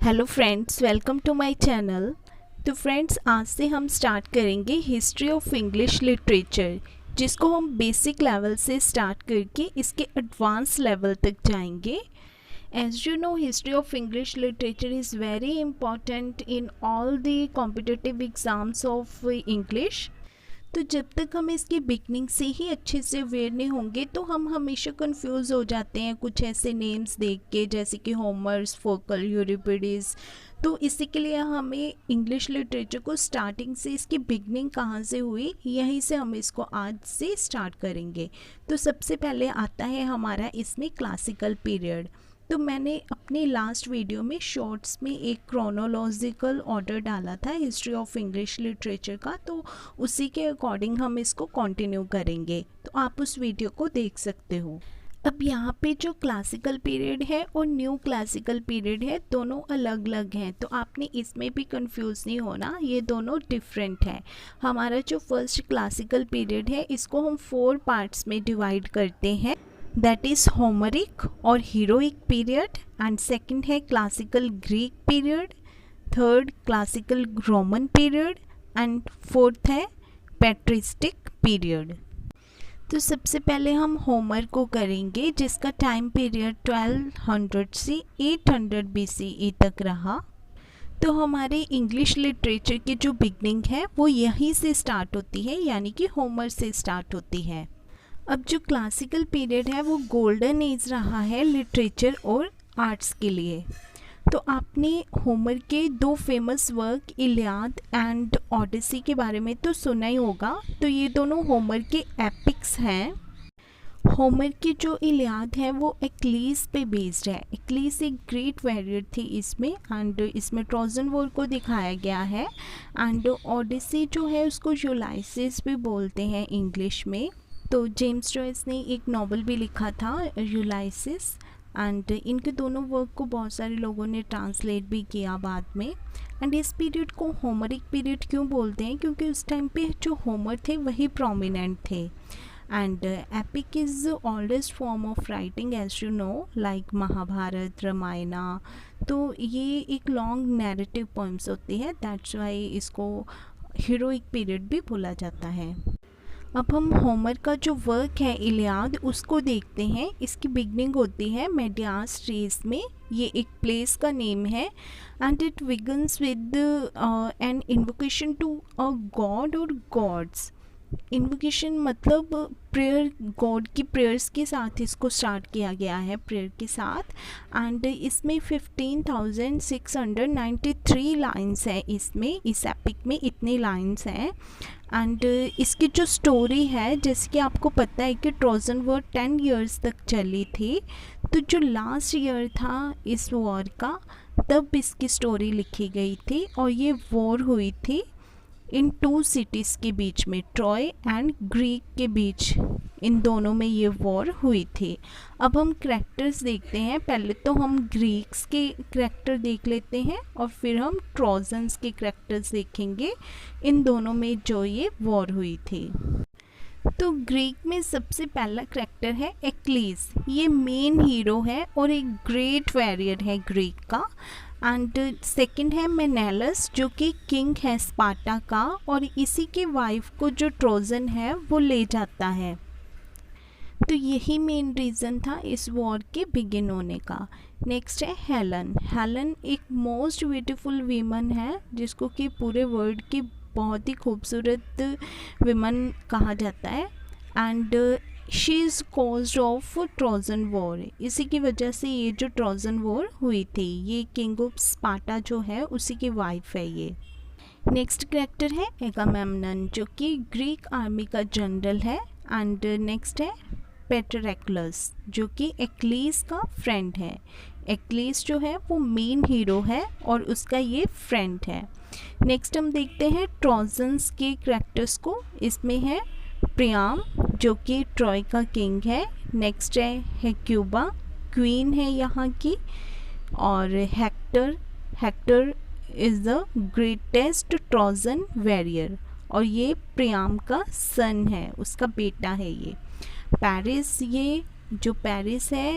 Hello friends, welcome to my channel. तो friends, आज से हम स्टार्ट करेंगे हिस्ट्री ऑफ इंग्लिश लिटरेचर, जिसको हम बेसिक लेवल से स्टार्ट करके इसके एडवांस लेवल तक जाएंगे। As you know, history of English literature is very important in all the competitive exams of English. तो जब तक हम इसकी बिगनिंग से ही अच्छे से अवेयर नहीं होंगे तो हम हमेशा कंफ्यूज हो जाते हैं कुछ ऐसे नेम्स देख के, जैसे कि होमर्स, फोकल, यूरिपिडीज। तो इसी के लिए हमें इंग्लिश लिटरेचर को स्टार्टिंग से, इसकी बिगनिंग कहाँ से हुई, यहीं से हम इसको आज से स्टार्ट करेंगे। तो सबसे पहले आता है हमारा इसमें क्लासिकल पीरियड। तो मैंने अपने लास्ट वीडियो में शॉर्ट्स में एक क्रोनोलॉजिकल ऑर्डर डाला था हिस्ट्री ऑफ इंग्लिश लिटरेचर का, तो उसी के अकॉर्डिंग हम इसको कंटिन्यू करेंगे, तो आप उस वीडियो को देख सकते हो। अब यहाँ पे जो क्लासिकल पीरियड है और न्यू क्लासिकल पीरियड है, दोनों अलग अलग हैं, तो आपने इसमें भी कंफ्यूज नहीं होना, ये दोनों डिफरेंट है। हमारा जो फर्स्ट क्लासिकल पीरियड है, इसको हम 4 पार्ट्स में डिवाइड करते हैं, दैट इज़ होमरिक और हीरोइक पीरियड, एंड सेकंड है classical Greek period, third classical Roman period, and fourth है पैट्रिस्टिक पीरियड। तो सबसे पहले हम होमर को करेंगे, जिसका टाइम पीरियड 1200 से 800 BCE तक रहा। तो हमारे इंग्लिश लिटरेचर की जो बिगनिंग है वो यहीं से स्टार्ट होती है, यानी कि होमर से स्टार्ट होती है। अब जो क्लासिकल पीरियड है वो गोल्डन एज रहा है लिटरेचर और आर्ट्स के लिए। तो आपने होमर के 2 फेमस वर्क इलियाद एंड ओडिसी के बारे में तो सुना ही होगा। तो ये दोनों होमर के एपिक्स हैं। होमर की जो इलियाद है वो एक्लीस पे बेस्ड है। एक्लीस एक ग्रेट वॉरियर थी इसमें, एंड इसमें ट्रोजन वॉर को दिखाया गया है। एंड ओडिसी जो है उसको यूलाइसिस भी बोलते हैं इंग्लिश में। तो जेम्स जॉयस ने एक नॉवल भी लिखा था, यूलाइसिस, एंड इनके दोनों वर्क को बहुत सारे लोगों ने ट्रांसलेट भी किया बाद में। एंड इस पीरियड को होमरिक पीरियड क्यों बोलते हैं, क्योंकि उस टाइम पे जो होमर थे वही प्रोमिनेंट थे। And epic is the oldest form of writing, as you know, like Mahabharat, Ramayana. तो ये एक लॉन्ग नैरेटिव पोइम्स होती है, दैट्स वाई इसको हीरोइक पीरियड भी बोला जाता है। अब हम होमर का जो वर्क है इलियाद, उसको देखते हैं। इसकी बिगनिंग होती है मेडियास रेस में, ये एक प्लेस का नेम है, and it begins with an invocation to a god और गॉड्स। इन्वोकेशन मतलब प्रेयर, गॉड की प्रेयर्स के साथ इसको स्टार्ट किया गया है, प्रेयर के साथ। एंड इसमें 15,693 लाइन्स हैं, इसमें इस एपिक में इतनी लाइन्स हैं। एंड इसकी जो स्टोरी है, जैसे कि आपको पता है कि ट्रोजन वॉर 10 ईयर्स तक चली थी, तो जो लास्ट ईयर था इस वॉर का, तब इसकी स्टोरी लिखी गई थी। और ये वॉर हुई थी इन 2 सिटीज़ के बीच में, ट्रॉय एंड ग्रीक के बीच, इन दोनों में ये वॉर हुई थी। अब हम करैक्टर्स देखते हैं। पहले तो हम ग्रीक्स के करैक्टर देख लेते हैं और फिर हम ट्रोजन्स के करैक्टर्स देखेंगे, इन दोनों में जो ये वॉर हुई थी। तो ग्रीक में सबसे पहला करैक्टर है एक्लीस। ये मेन हीरो है और एक ग्रेट वॉरियर है ग्रीक का। एंड सेकंड है मेनेलस, जो कि किंग है स्पार्टा का, और इसी के वाइफ को जो ट्रोजन है वो ले जाता है। तो यही मेन रीज़न था इस वॉर के बिगिन होने का। नेक्स्ट है हेलन। हेलन एक मोस्ट ब्यूटीफुल वीमन है, जिसको कि पूरे वर्ल्ड की बहुत ही खूबसूरत विमन कहा जाता है। And she is caused of Trojan war. इसी की वजह से ये जो ट्रोजन वॉर हुई थी, ये किंग ऑफ स्पार्टा जो है उसी की वाइफ है ये। नेक्स्ट कैरेक्टर है एगामेम्नन, जो कि ग्रीक आर्मी का जनरल है। एंड नेक्स्ट है पेट्रेक्लस, जो कि एक्लीस का फ्रेंड है। एक्लीस जो है वो मेन हीरो है और उसका ये फ्रेंड है। नेक्स्ट हम देखते हैं ट्रोजन्स के कैरेक्टर्स को। इसमें है प्रियाम, जो कि ट्रॉय का किंग है। नेक्स्ट है हेक्यूबा, क्वीन है यहाँ की। और Hector, Hector is the greatest Trojan warrior, और ये प्रियाम का सन है, उसका बेटा है ये। पेरिस, ये जो पेरिस है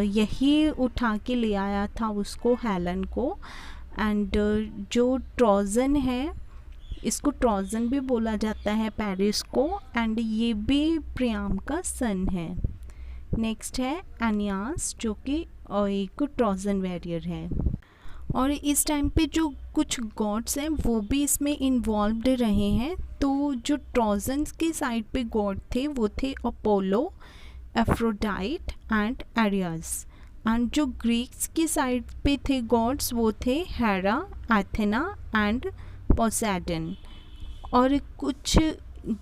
यही उठा के ले आया था उसको, हेलन को। एंड जो ट्रोजन है, इसको ट्रोजन भी बोला जाता है पेरिस को, एंड ये भी प्रियाम का सन है। नेक्स्ट है एनियास, जो कि एक ट्रोजन वॉरियर है। और इस टाइम पे जो कुछ गॉड्स हैं वो भी इसमें इन्वॉल्व्ड रहे हैं। तो जो ट्रोजन्स के साइड पे गॉड थे वो थे Apollo, Aphrodite and Ares. And जो ग्रीक्स की साइड पे थे गॉड्स वो थे हेरा, एथेना एंड पोसेडन। और कुछ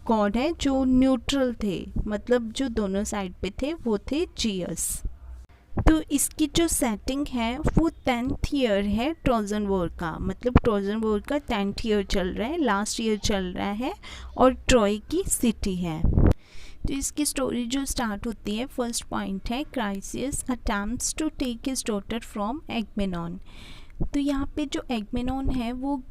गॉड है जो न्यूट्रल थे, मतलब जो दोनों साइड पे थे, वो थे जियस। तो इसकी जो सेटिंग है वो 10th ईयर है ट्रोजन वॉर का, मतलब ट्रोजन वॉर का 10th ईयर चल रहा है, लास्ट ईयर चल रहा है, और ट्रॉय की सिटी है। तो इसकी स्टोरी जो स्टार्ट होती है, फर्स्ट पॉइंट है Chryses attempts to take his daughter from Agamemnon. तो यहाँ पे जो एगमेनॉन है वो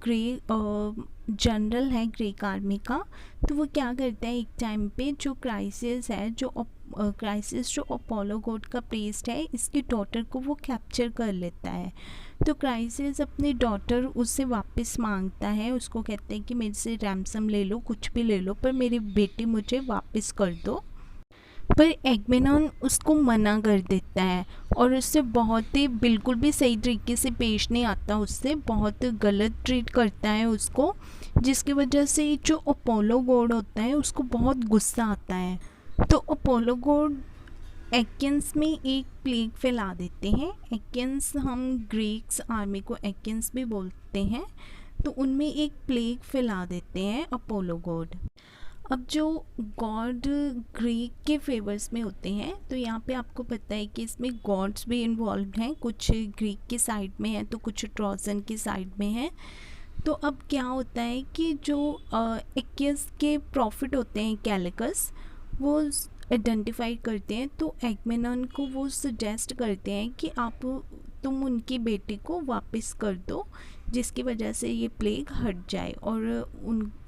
जनरल है ग्रीक आर्मी का। तो वो क्या करता है, एक टाइम पे जो क्राइसिस है, जो अपोलो गॉड का प्रीस्ट है, इसकी डॉटर को वो कैप्चर कर लेता है। तो क्राइसिस अपनी डॉटर उससे वापस मांगता है, उसको कहते हैं कि मेरे से रैंसम ले लो, कुछ भी ले लो, पर मेरी बेटी मुझे वापस कर दो। पर एगमेनॉन उसको मना कर देता है और उससे बहुत ही बिल्कुल भी सही तरीके से पेश नहीं आता, उससे बहुत गलत ट्रीट करता है उसको, जिसकी वजह से जो अपोलो गॉड होता है उसको बहुत गुस्सा आता है। तो अपोलो गॉड एक्केंस में एक प्लेग फैला देते हैं। एक्केंस, हम ग्रीक्स आर्मी को एक्केंस भी बोलते हैं, तो उनमें एक प्लेग फैला देते हैं अपोलो गॉड। अब जो गॉड ग्रीक के फेवर्स में होते हैं, तो यहाँ पे आपको पता है कि इसमें गॉड्स भी इन्वॉल्व हैं, कुछ ग्रीक के साइड में हैं तो कुछ ट्रोजन की साइड में हैं। तो अब क्या होता है कि जो एक्केंस के प्रॉफिट होते हैं कैलिकस, वो आइडेंटिफाई करते हैं, तो एगमेनॉन को वो सजेस्ट करते हैं कि तुम उनकी बेटी को वापस कर दो, जिसकी वजह से ये प्लेग हट जाए। और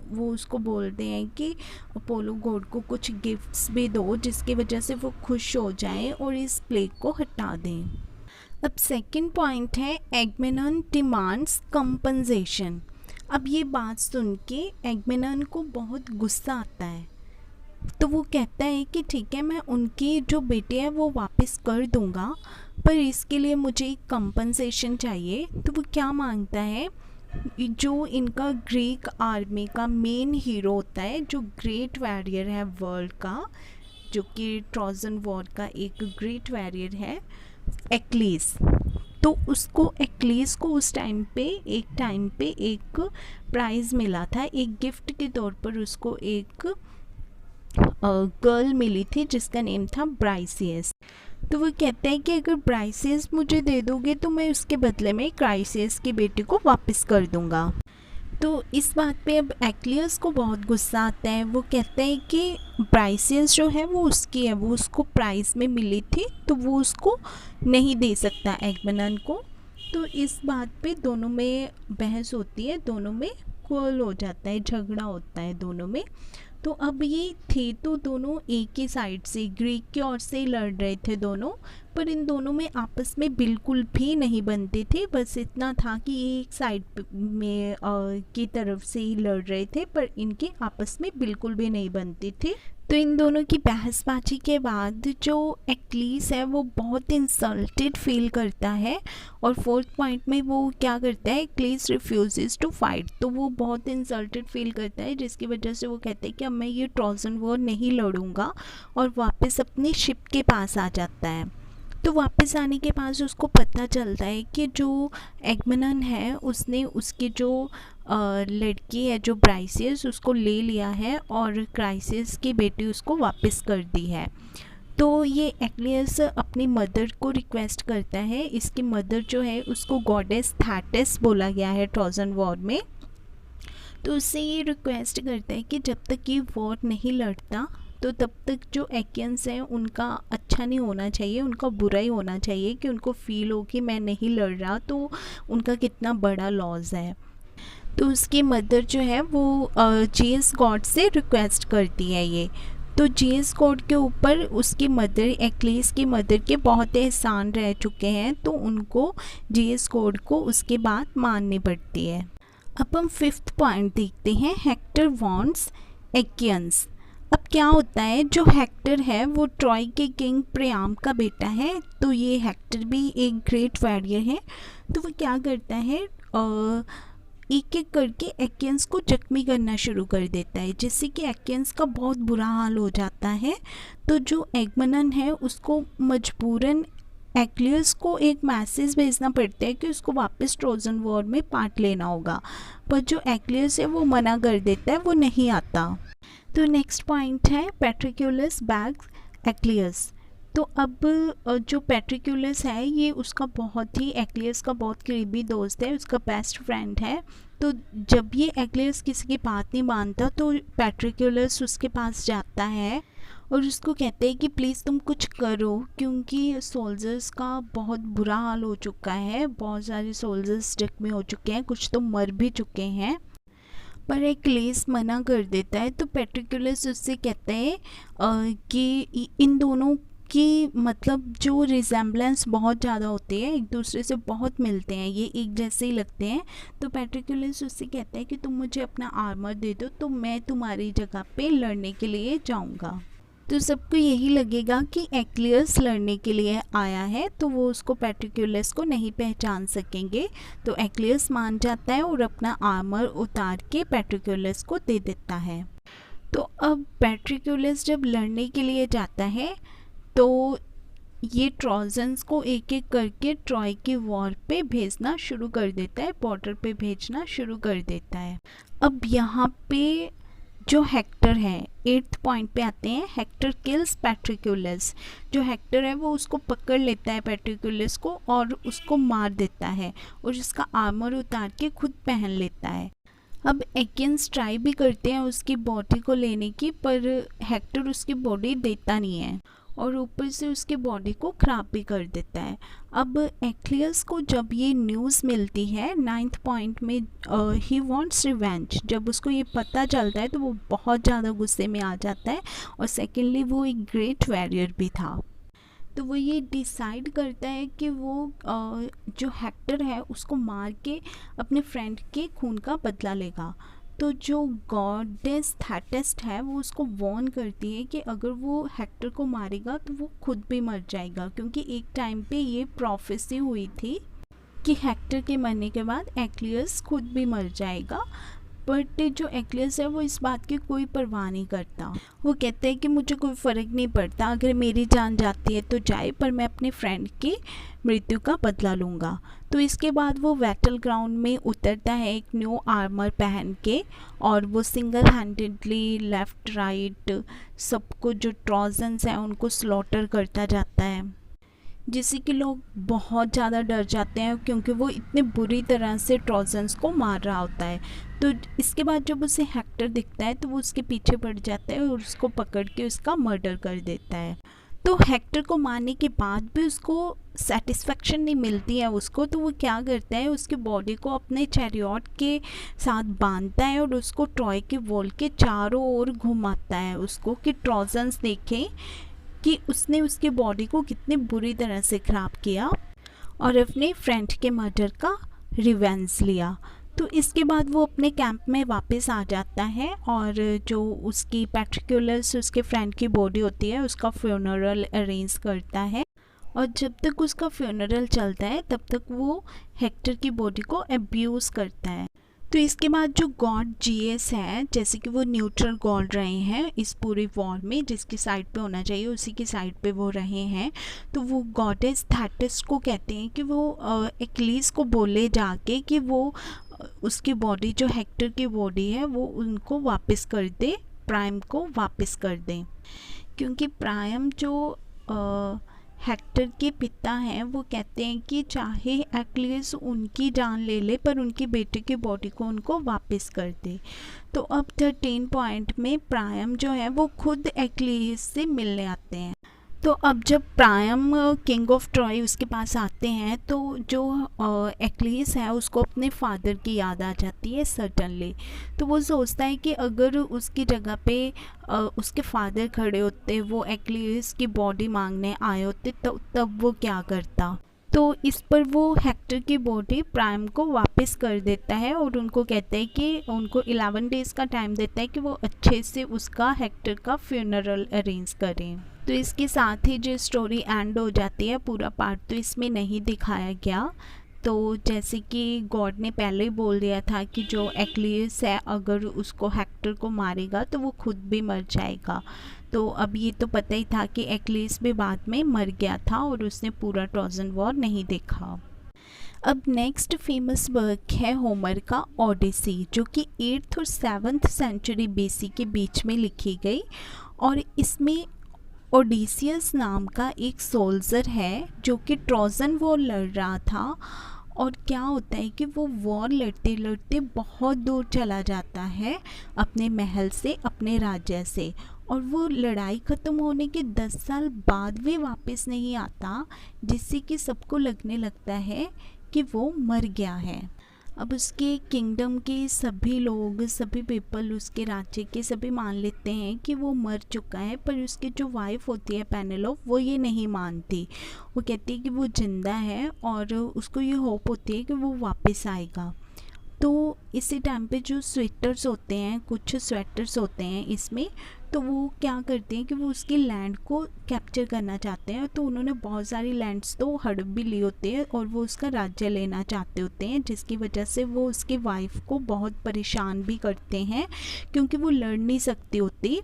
वो उसको बोलते हैं कि अपोलो गॉड को कुछ गिफ्ट्स भी दो, जिसकी वजह से वो खुश हो जाएं और इस प्लेग को हटा दें। अब सेकंड पॉइंट है एगमेनॉन डिमांड्स कंपनसेशन। अब ये बात सुन के एगमेनॉन को बहुत गुस्सा आता है, तो वो कहता है कि ठीक है, मैं उनकी जो बेटी है वो वापस कर दूंगा, पर इसके लिए मुझे एक कंपनसेशन चाहिए। तो वो क्या मांगता है, जो इनका ग्रीक आर्मी का मेन हीरो होता है, जो ग्रेट वॉरियर है वर्ल्ड का, जो कि ट्रोजन वॉर का एक ग्रेट वॉरियर है, एक्लीस। तो उसको एक्लीस को उस टाइम पे एक प्राइज़ मिला था, एक गिफ्ट के तौर पर उसको एक गर्ल मिली थी जिसका नेम था ब्राइसियस। तो वो कहता है कि अगर ब्राइसियस मुझे दे दोगे तो मैं उसके बदले में क्राइसियस की बेटी को वापस कर दूंगा। तो इस बात पे अब एक्लियस को बहुत गुस्सा आता है। वो कहता है कि ब्राइसियस जो है वो उसकी है, वो उसको प्राइस में मिली थी, तो वो उसको नहीं दे सकता एगमेनॉन को। तो इस बात पे दोनों में बहस होती है, दोनों में क्वल हो जाता है, झगड़ा होता है दोनों में। तो अब ये थे तो दोनों एक ही साइड से, ग्रीक की ओर से लड़ रहे थे दोनों, पर इन दोनों में आपस में बिल्कुल भी नहीं बनते थे। बस इतना था कि एक साइड में की तरफ से ही लड़ रहे थे, पर इनके आपस में बिल्कुल भी नहीं बनते थे। तो इन दोनों की बहसबाजी के बाद जो एक्लीस है वो बहुत इंसल्टेड फील करता है, और फोर्थ पॉइंट में वो क्या करता है, एक्लीस रिफ्यूजेस टू फाइट। तो वो बहुत इंसल्टेड फील करता है, जिसकी वजह से वो कहते हैं कि अब मैं ये ट्रोजन वॉर नहीं लड़ूंगा, और वापस अपनी शिप के पास आ जाता है। तो वापस आने के बाद उसको पता चलता है कि जो एगमेनॉन है उसने उसकी जो लड़की है जो ब्राइसियस, उसको ले लिया है और क्राइसिस की बेटी उसको वापस कर दी है। तो ये एक्लियस अपनी मदर को रिक्वेस्ट करता है। इसकी मदर जो है उसको गॉडेस थेटिस बोला गया है ट्रोजन वॉर में। तो उससे ये रिक्वेस्ट करता है कि जब तक ये वॉर नहीं लड़ता तो तब तक जो एकियंस हैं उनका अच्छा नहीं होना चाहिए, उनका बुरा ही होना चाहिए, कि उनको फील हो कि मैं नहीं लड़ रहा तो उनका कितना बड़ा लॉस है। तो उसकी मदर जो है वो जेस गॉड से रिक्वेस्ट करती है ये। तो जीएस गॉड के ऊपर उसकी मदर एक्लीस की मदर के बहुत एहसान रह चुके हैं, तो उनको जीएस गॉड को उसके बात माननी पड़ती है। अब हम 5th पॉइंट देखते हैं, हेक्टर वॉन्ट्स एक्कियंस। अब क्या होता है, जो हेक्टर है वो ट्रॉय के किंग प्रियाम का बेटा है। तो ये हेक्टर भी एक ग्रेट वॉरियर है। तो वो क्या करता है, एक एक करके एक्कियंस को जख्मी करना शुरू कर देता है, जिससे कि एक्कियंस का बहुत बुरा हाल हो जाता है। तो जो एगमनन है उसको मजबूरन एक्लियस को एक मैसेज भेजना पड़ता है कि उसको वापस ट्रोजन वॉर में पार्ट लेना होगा, पर जो एक्लियस है वो मना कर देता है, वो नहीं आता। तो नेक्स्ट पॉइंट है पैट्रिक्युलस बैग्स एक्लियस। तो अब जो पैट्रिक्युलस है ये उसका बहुत ही एक्लियस का बहुत करीबी दोस्त है, उसका बेस्ट फ्रेंड है। तो जब ये एक्लियस किसी की बात नहीं मानता तो पैट्रिक्युलस उसके पास जाता है और उसको कहते हैं कि प्लीज़ तुम कुछ करो, क्योंकि सोल्जर्स का बहुत बुरा हाल हो चुका है, बहुत सारे सोल्जर्स जख्मी हो चुके हैं, कुछ तो मर भी चुके हैं। पर एक्लियस मना कर देता है। तो पैट्रिक्युलस उससे कहते हैं कि इन दोनों की मतलब जो रिजेम्बलेंस बहुत ज़्यादा होती है, एक दूसरे से बहुत मिलते हैं, ये एक जैसे ही लगते हैं। तो पैट्रिक्युलस उससे कहता है कि तुम मुझे अपना आर्मर दे दो तो मैं तुम्हारी जगह पे लड़ने के लिए जाऊंगा। तो सबको यही लगेगा कि एक्लियस लड़ने के लिए आया है, तो वो उसको पैट्रिक्युलस को नहीं पहचान सकेंगे। तो एक्लियस मान जाता है और अपना आर्मर उतार के पैट्रिक्युलस को दे देता है। तो अब पैट्रिक्युलस जब लड़ने के लिए जाता है तो ये ट्रोजन्स को एक एक करके ट्रॉय की वॉर पे भेजना शुरू कर देता है, बॉर्डर पे भेजना शुरू कर देता है। अब यहाँ पे जो हेक्टर है 8th पॉइंट पे आते हैं, हेक्टर किल्स पैट्रिक्युलस। जो हेक्टर है वो उसको पकड़ लेता है पैट्रिक्युलस को और उसको मार देता है और उसका आर्मर उतार के खुद पहन लेता है। अब एक्कियंस ट्राई भी करते हैं उसकी बॉडी को लेने की, पर हेक्टर उसकी बॉडी देता नहीं है और ऊपर से उसके बॉडी को ख़राब भी कर देता है। अब एक्लियस को जब ये न्यूज़ मिलती है 9th पॉइंट में, ही वांट्स रिवेंज, जब उसको ये पता चलता है तो वो बहुत ज़्यादा गुस्से में आ जाता है। और सेकेंडली वो एक ग्रेट वॉरियर भी था, तो वो ये डिसाइड करता है कि वो जो हेक्टर है उसको मार के अपने फ्रेंड के खून का बदला लेगा। तो जो गॉडेस थेटिस है वो उसको वॉर्न करती है कि अगर वो हेक्टर को मारेगा तो वो खुद भी मर जाएगा, क्योंकि एक टाइम पे ये प्रोफेसी हुई थी कि हेक्टर के मरने के बाद एक्लियस खुद भी मर जाएगा। बट जो एक्लियस है वो इस बात की कोई परवाह नहीं करता। वो कहते हैं कि मुझे कोई फ़र्क नहीं पड़ता, अगर मेरी जान जाती है तो जाए, पर मैं अपने फ्रेंड की मृत्यु का बदला लूँगा। तो इसके बाद वो बैटल ग्राउंड में उतरता है एक न्यू आर्मर पहन के, और वो सिंगल हैंडेडली लेफ़्ट राइट सबको जो ट्रोजन्स हैं उनको स्लॉटर करता जाता है, जिससे कि लोग बहुत ज़्यादा डर जाते हैं क्योंकि वो इतने बुरी तरह से ट्रोजन्स को मार रहा होता है। तो इसके बाद जब उसे हेक्टर दिखता है तो वो उसके पीछे पड़ जाता है और उसको पकड़ के उसका मर्डर कर देता है। तो हेक्टर को मारने के बाद भी उसको सेटिस्फेक्शन नहीं मिलती है उसको, तो वो क्या करता है, उसकी बॉडी को अपने चैरियट के साथ बांधता है और उसको ट्रॉय के वॉल के चारों ओर घुमाता है उसको, कि ट्रोजन्स देखें कि उसने उसकी बॉडी को कितनी बुरी तरह से ख़राब किया और अपने फ्रेंड के मर्डर का रिवेंज लिया। तो इसके बाद वो अपने कैंप में वापस आ जाता है और जो उसकी पैट्रिक्युलस उसके फ्रेंड की बॉडी होती है उसका फ्यूनरल अरेंज करता है, और जब तक उसका फ्यूनरल चलता है तब तक वो हेक्टर की बॉडी को अब्यूज़ करता है। तो इसके बाद जो गॉड जीएस है, जैसे कि वो न्यूट्रल गॉड रहे हैं इस पूरी वॉर में, जिसकी साइड पे होना चाहिए उसी की साइड पे वो रहे हैं, तो वो गॉडेस थेटिस को कहते हैं कि वो एक्लिस को बोले जाके कि वो उसकी बॉडी जो हेक्टर की बॉडी है वो उनको वापस कर दे, प्राइम को वापस कर दें, क्योंकि प्राइम जो हेक्टर के पिता हैं वो कहते हैं कि चाहे एक्लियस उनकी जान ले ले पर उनके बेटे की बॉडी को उनको वापस कर दे। तो अब 13 पॉइंट में प्राइम जो है वो खुद एक्लियस से मिलने आते हैं। तो अब जब प्रायम किंग ऑफ ट्रॉय उसके पास आते हैं तो जो एक्लियस है उसको अपने फादर की याद आ जाती है सडनली। तो वो सोचता है कि अगर उसकी जगह पे उसके फादर खड़े होते, वो एक्लियस की बॉडी मांगने आए होते, तब वो क्या करता। तो इस पर वो हेक्टर की बॉडी प्राइम को वापस कर देता है और उनको कहता है कि उनको 11 डेज़ का टाइम देता है कि वो अच्छे से उसका हेक्टर का फ्यूनरल अरेंज करें। तो इसके साथ ही जो स्टोरी एंड हो जाती है, पूरा पार्ट तो इसमें नहीं दिखाया गया। तो जैसे कि गॉड ने पहले ही बोल दिया था कि जो एक्लियस है अगर उसको हेक्टर को मारेगा तो वो खुद भी मर जाएगा। तो अब ये तो पता ही था कि एक्लियस भी बाद में मर गया था और उसने पूरा ट्रोजन वॉर नहीं देखा। अब नेक्स्ट फेमस वर्क है होमर का ओडिसी, जो कि 8th और 7th सेंचुरी बीसी के बीच में लिखी गई। और इसमें ओडिसियस नाम का एक सोल्जर है जो कि ट्रोजन वॉर लड़ रहा था। और क्या होता है कि वो वॉर लड़ते लड़ते बहुत दूर चला जाता है अपने महल से, अपने राज्य से, और वो लड़ाई ख़त्म होने के 10 साल बाद भी वापस नहीं आता, जिससे कि सबको लगने लगता है कि वो मर गया है। अब उसके किंगडम के सभी लोग, सभी पीपल, उसके राज्य के सभी मान लेते हैं कि वो मर चुका है, पर उसकी जो वाइफ होती है पेनेलोप, वो ये नहीं मानती। वो कहती है कि वो जिंदा है और उसको ये होप होती है कि वो वापस आएगा। तो इसी टाइम पे जो स्वेटर्स होते हैं, कुछ स्वेटर्स होते हैं इसमें, तो वो क्या करते हैं कि वो उसकी लैंड को कैप्चर करना चाहते हैं। तो उन्होंने बहुत सारी लैंड्स तो हड़प भी ली होती है और वो उसका राज्य लेना चाहते होते हैं, जिसकी वजह से वो उसकी वाइफ को बहुत परेशान भी करते हैं क्योंकि वो लड़ नहीं सकती होती।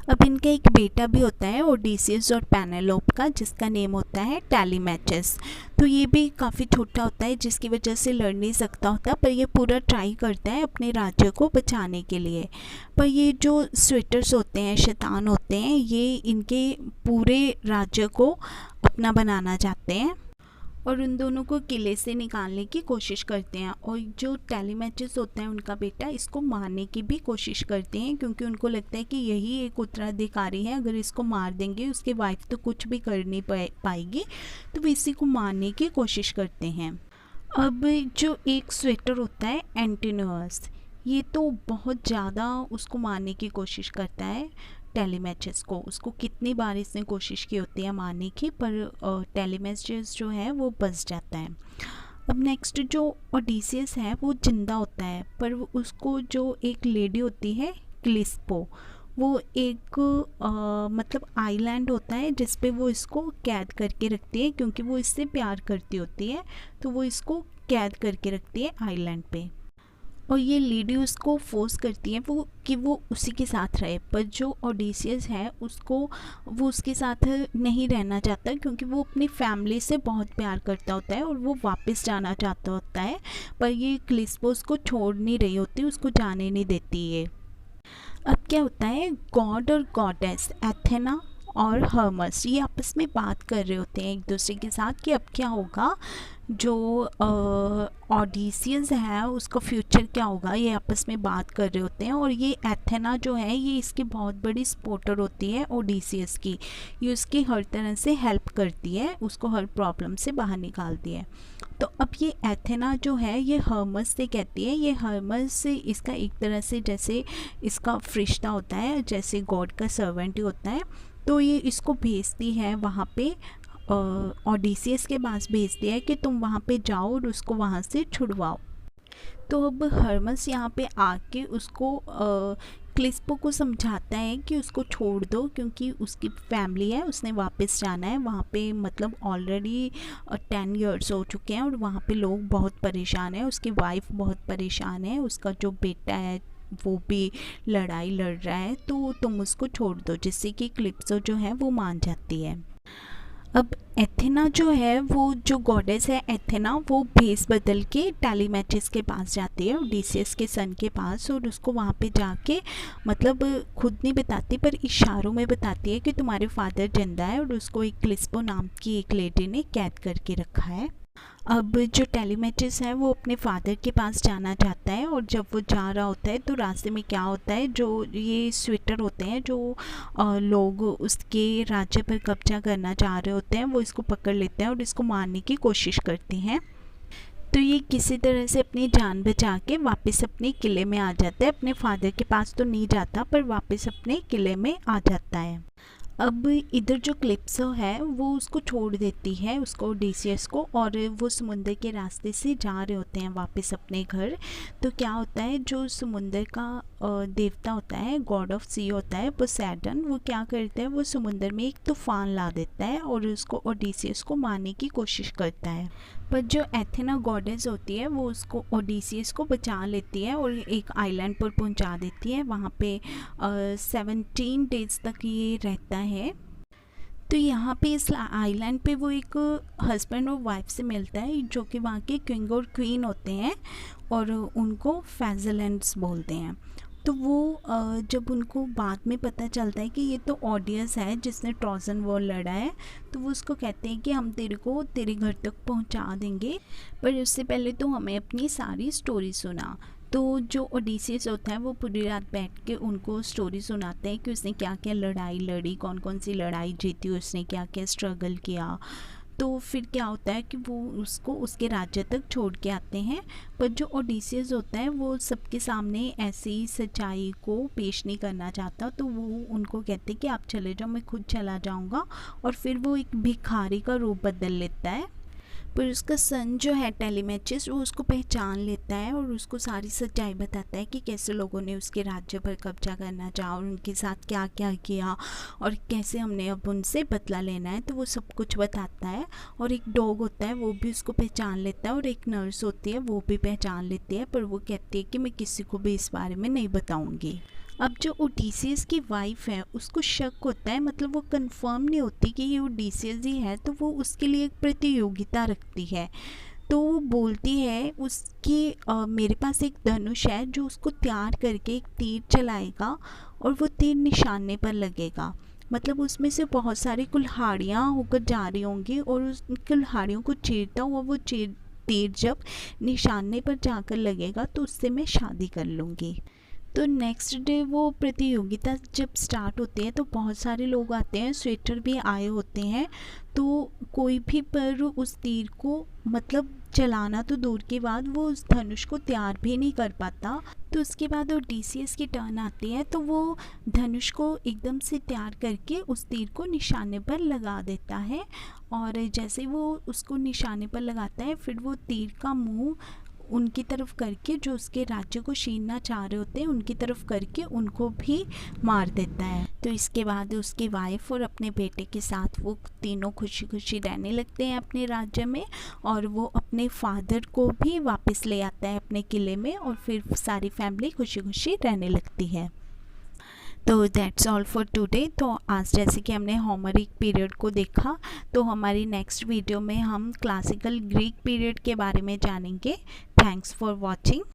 अब इनका एक बेटा भी होता है ओडिसियस और पेनेलोप का, जिसका नेम होता है टैलीमैचस। तो ये भी काफ़ी छोटा होता है, जिसकी वजह से लड़ नहीं सकता होता, पर ये पूरा ट्राई करता है अपने राज्य को बचाने के लिए। पर ये जो स्वेटर्स होते हैं, शैतान होते हैं, ये इनके पूरे राज्य को अपना बनाना चाहते हैं और उन दोनों को किले से निकालने की कोशिश करते हैं। और जो टैलीमैचस होता है उनका बेटा, इसको मारने की भी कोशिश करते हैं क्योंकि उनको लगता है कि यही एक उत्तराधिकारी है, अगर इसको मार देंगे उसकी वाइफ तो कुछ भी कर नहीं पाएगी, तो वो इसी को मारने की कोशिश करते हैं। अब जो एक स्वेटर होता है एंटिनोअस, ये तो बहुत ज़्यादा उसको मारने की कोशिश करता है टैलीमैचस को। उसको कितनी बार इसने कोशिश की होती है मारने की, पर टैलीमैचस जो है वो बच जाता है। अब नेक्स्ट जो ओडिसियस है वो जिंदा होता है, पर उसको जो एक लेडी होती है क्लिस्पो, वो एक मतलब आइलैंड होता है जिस पे वो इसको कैद करके रखती है, क्योंकि वो इससे प्यार करती होती है, तो वो इसको कैद करके रखती है आइलैंड पे। और ये लेडी उसको फोर्स करती है कि वो उसी के साथ रहे, पर जो ओडिसियस है वो उसके साथ नहीं रहना चाहता क्योंकि वो अपनी फैमिली से बहुत प्यार करता होता है और वो वापस जाना चाहता होता है, पर ये क्लिस्पो उसको छोड़ नहीं रही होती, उसको जाने नहीं देती है। अब क्या होता है, गॉड और गॉडेस एथेना और हर्मस ये आपस में बात कर रहे होते हैं एक दूसरे के साथ कि अब क्या होगा, जो ओडिसियस है उसका फ्यूचर क्या होगा, ये आपस में बात कर रहे होते हैं। और ये एथेना जो है ये इसकी बहुत बड़ी सपोर्टर होती है ओडिसियस की, ये उसकी हर तरह से हेल्प करती है, उसको हर प्रॉब्लम से बाहर निकालती है। तो अब ये एथेना जो है ये हर्मस से कहती है, ये हर्मस से इसका एक तरह से जैसे इसका फरिश्ता होता है, जैसे गॉड का सर्वेंट ही होता है, तो ये इसको भेजती है वहाँ पे, ओडिसियस के पास भेजती है कि तुम वहाँ पे जाओ और उसको वहाँ से छुड़वाओ। तो अब हर्मस यहाँ पे आके उसको क्लिस्पो को समझाता है कि उसको छोड़ दो क्योंकि उसकी फैमिली है, उसने वापस जाना है वहाँ पे, मतलब ऑलरेडी 10 इयर्स हो चुके हैं और वहाँ पे लोग बहुत परेशान हैं, उसकी वाइफ बहुत परेशान है, उसका जो बेटा है वो भी लड़ाई लड़ रहा है, तो तुम उसको छोड़ दो, जिससे कि क्लिप्सो जो है वो मान जाती है। अब एथेना जो है, वो जो गॉडेस है एथेना, वो भेस बदल के टैलीमैचस के पास जाती है, ओडिसियस के सन के पास, और उसको वहाँ पे जाके मतलब खुद नहीं बताती पर इशारों में बताती है कि तुम्हारे फादर जिंदा है और उसको एक क्लिस्पो नाम की एक लेडी ने कैद करके रखा है। अब जो टेलीमेचस है वो अपने फादर के पास जाना चाहता है, और जब वो जा रहा होता है तो रास्ते में क्या होता है, जो ये स्वेटर होते हैं जो लोग उसके राज्य पर कब्जा करना चाह रहे होते हैं वो इसको पकड़ लेते हैं और इसको मारने की कोशिश करते हैं। तो ये किसी तरह से अपनी जान बचा के वापस अपने किले में आ जाता है। अपने फादर के पास तो नहीं जाता पर वापस अपने किले में आ जाता है। अब इधर जो क्लिप्सो है वो उसको छोड़ देती है, उसको ओडिसियस को, और वो समुंदर के रास्ते से जा रहे होते हैं वापस अपने घर। तो क्या होता है, जो समुंदर का देवता होता है, गॉड ऑफ सी होता है पोसेडन, वो क्या करता है, वो समुंदर में एक तूफान ला देता है और उसको ओडिसियस को मारने की कोशिश करता है। पर जो एथेना गॉडेस होती है वो उसको ओडिसियस को बचा लेती है और एक आइलैंड पर पहुंचा देती है। वहाँ पे 17 डेज तक ये रहता है। तो यहाँ पे इस आइलैंड पे वो एक हस्बैंड और वाइफ से मिलता है जो कि वहाँ के किंग और क्वीन होते हैं और उनको फैजलैंड्स बोलते हैं। तो वो जब उनको बाद में पता चलता है कि ये तो ऑडियस है जिसने ट्रोजन वॉर लड़ा है, तो वो उसको कहते हैं कि हम तेरे को तेरे घर तक पहुंचा देंगे, पर उससे पहले तो हमें अपनी सारी स्टोरी सुना। तो जो ओडिसियस होता है वो पूरी रात बैठ के उनको स्टोरी सुनाते हैं कि उसने क्या क्या लड़ाई लड़ी, कौन कौन सी लड़ाई जीती, उसने क्या क्या स्ट्रगल किया। तो फिर क्या होता है कि वो उसको उसके राज्य तक छोड़ के आते हैं। पर जो ओडिसियस होता है वो सबके सामने ऐसी सच्चाई को पेश नहीं करना चाहता, तो वो उनको कहते हैं कि आप चले जाओ, मैं खुद चला जाऊंगा। और फिर वो एक भिखारी का रूप बदल लेता है। पर उसका सन जो है टेलीमेचस, वो उसको पहचान लेता है और उसको सारी सच्चाई बताता है कि कैसे लोगों ने उसके राज्य पर कब्जा करना चाहा और उनके साथ क्या क्या किया और कैसे हमने अब उनसे बदला लेना है। तो वो सब कुछ बताता है। और एक डॉग होता है वो भी उसको पहचान लेता है, और एक नर्स होती है वो भी पहचान लेती है, पर वो कहती है कि मैं किसी को भी इस बारे में नहीं बताऊँगी। अब जो ओडिसियस की वाइफ है उसको शक होता है, मतलब वो कंफर्म नहीं होती कि ये ओडिसियस ही है, तो वो उसके लिए एक प्रतियोगिता रखती है। तो वो बोलती है उसकी मेरे पास एक धनुष है जो उसको तैयार करके एक तीर चलाएगा और वो तीर निशाने पर लगेगा। मतलब उसमें से बहुत सारी कुल्हाड़ियाँ होकर जा रही होंगी और उस कुल्हाड़ियों को चीरता हुआ वो तीर जब निशाने पर जाकर लगेगा तो उससे मैं शादी कर लूँगी। तो नेक्स्ट डे वो प्रतियोगिता जब स्टार्ट होती है तो बहुत सारे लोग आते हैं, स्वेटर भी आए होते हैं। तो कोई भी पर उस तीर को मतलब चलाना तो दूर की बात, वो उस धनुष को तैयार भी नहीं कर पाता। तो उसके बाद ओडिसियस की टर्न आती है, तो वो धनुष को एकदम से तैयार करके उस तीर को निशाने पर लगा देता है। और जैसे वो उसको निशाने पर लगाता है फिर वो तीर का मुँह उनकी तरफ करके, जो उसके राज्य को छीनना चाह रहे होते हैं उनकी तरफ करके उनको भी मार देता है। तो इसके बाद उसकी वाइफ और अपने बेटे के साथ वो तीनों खुशी खुशी रहने लगते हैं अपने राज्य में, और वो अपने फादर को भी वापस ले आता है अपने किले में, और फिर सारी फैमिली खुशी खुशी रहने लगती है। तो दैट्स ऑल फॉर टुडे। तो आज जैसे कि हमने होमरिक पीरियड को देखा, तो हमारी नेक्स्ट वीडियो में हम क्लासिकल ग्रीक पीरियड के बारे में जानेंगे। Thanks for watching.